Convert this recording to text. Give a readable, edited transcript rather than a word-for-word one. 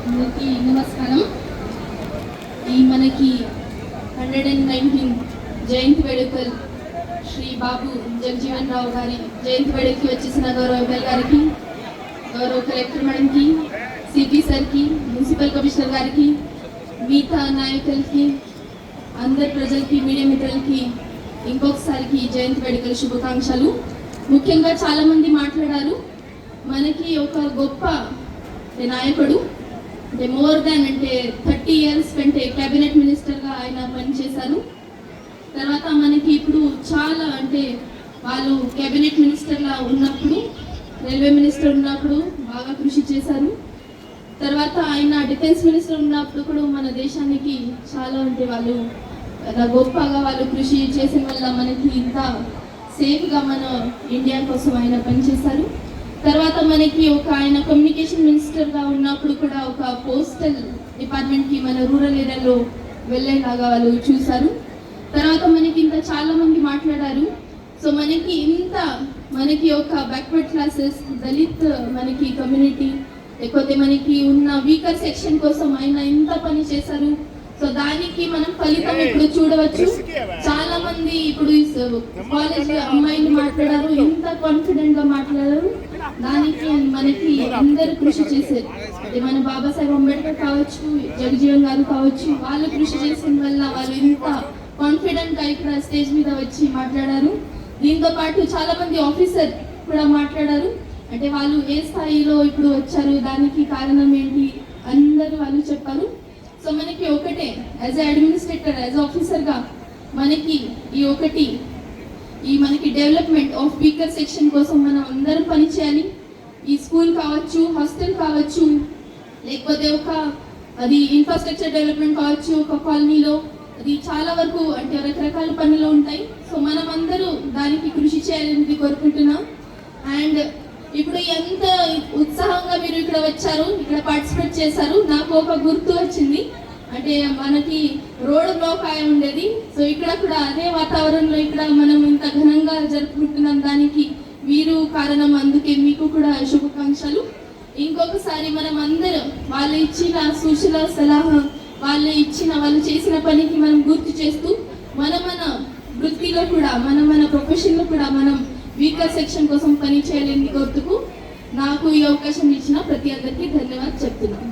అందరికీ నమస్కారం. ఈ మనకి 119 జయంతి వేడుకలు శ్రీ బాబు జగజీవన్ రావు గారి జయంతి వేడుకకి వచ్చేసిన గౌరవ ఎమ్మెల్యే గారికి, గౌరవ కలెక్టర్ మేడంకి, సిపి సార్కి, మున్సిపల్ కమిషనర్ గారికి, మిగతా నాయకులకి, అందరి ప్రజలకి, మీడియా మిత్రులకి ఇంకొకసారికి జయంతి వేడుకల శుభాకాంక్షలు. ముఖ్యంగా చాలామంది మాట్లాడారు, మనకి ఒక గొప్ప నాయకుడు అంటే మోర్ దాన్ అంటే 30 years కంటే క్యాబినెట్ మినిస్టర్గా ఆయన పనిచేశారు. తర్వాత మనకి ఇప్పుడు చాలా అంటే వాళ్ళు క్యాబినెట్ మినిస్టర్లా ఉన్నప్పుడు, రైల్వే మినిస్టర్ ఉన్నప్పుడు బాగా కృషి చేశారు. తర్వాత ఆయన డిఫెన్స్ మినిస్టర్ ఉన్నప్పుడు కూడా మన దేశానికి చాలా అంటే వాళ్ళు గొప్పగా వాళ్ళు కృషి చేసిన వల్ల మనకి ఇంత సేఫ్గా మన ఇండియా కోసం ఆయన పనిచేశారు. తర్వాత మనకి ఒక ఆయన కమ్యూనికేషన్ మినిస్టర్గా ఉన్నప్పుడు కూడా ఒక పోస్టల్ డిపార్ట్మెంట్కి మన రూరల్ ఏరియాలో వెళ్ళేలాగా వాళ్ళు చూశారు. తర్వాత మనకి ఇంత చాలా మంది మాట్లాడారు. సో మనకి ఒక బ్యాక్వర్డ్ క్లాసెస్, దళిత్ మనకి కమ్యూనిటీ, లేకపోతే మనకి ఉన్న వీకర్ సెక్షన్ కోసం ఆయన ఎంత పని చేశారు. సో దానికి మనం ఫలితం ఇప్పుడు చూడవచ్చు. చాలా మంది ఇప్పుడు కాలేజ్ అమ్మాయిలు మాట్లాడారు, ఎంత కాన్ఫిడెంట్ గా మాట్లాడారు. దానికి మనకి అందరు కృషి చేశారు. అదే మన బాబాసాహెబ్ అంబేద్కర్ కావచ్చు, జగజీవన్ గారు కావచ్చు, వాళ్ళు కృషి చేసిన వల్ల వాళ్ళు ఇంత కాన్ఫిడెంట్ గా ఇక్కడ స్టేజ్ మీద వచ్చి మాట్లాడారు. దీంతో పాటు చాలా మంది ఆఫీసర్ కూడా మాట్లాడారు. అంటే వాళ్ళు ఏ స్థాయిలో ఇప్పుడు వచ్చారు, దానికి కారణం ఏంటి, అందరూ వాళ్ళు చెప్పారు. సో మనకి ఒకటే యాజ్ అడ్మినిస్ట్రేటర్, యాజ్ ఆఫీసర్గా మనకి మనకి డెవలప్మెంట్ ఆఫ్ వీకర్ సెక్షన్ కోసం మనం అందరం పనిచేయాలి. ఈ స్కూల్ కావచ్చు, హాస్టల్ కావచ్చు, లేకపోతే అది ఇన్ఫ్రాస్ట్రక్చర్ డెవలప్మెంట్ కావచ్చు, ఒక కాలనీలో అది చాలా వరకు అంటే రకరకాల పనులు ఉంటాయి. సో మనం అందరూ దానికి కృషి చేయాలని కోరుకుంటున్నాం. అండ్ ఇప్పుడు ఎంత ఉత్సాహంగా మీరు ఇక్కడ వచ్చారు, ఇక్కడ పార్టిసిపేట్ చేశారు. నాకు ఒక గుర్తు వచ్చింది, అంటే మనకి రోడ్ బ్లాక్ అయి ఉండేది. సో ఇక్కడ కూడా అదే వాతావరణంలో ఇక్కడ మనం ఇంత ఘనంగా జరుపుకుంటున్నాం, దానికి మీరు కారణం. అందుకే మీకు కూడా శుభాకాంక్షలు. ఇంకొకసారి మనం అందరం వాళ్ళు ఇచ్చిన సూచన సలహా, వాళ్ళు చేసిన పనికి మనం గుర్తు చేస్తూ మన వృత్తిలో కూడా మన ప్రొఫెషన్లో కూడా మనం వీకర్ సెక్షన్ కోసం పని చేయాలని కోరుతూ నాకు ఈ అవకాశం ఇచ్చిన ప్రతి అందరికీ ధన్యవాదాలు చెప్తున్నాను.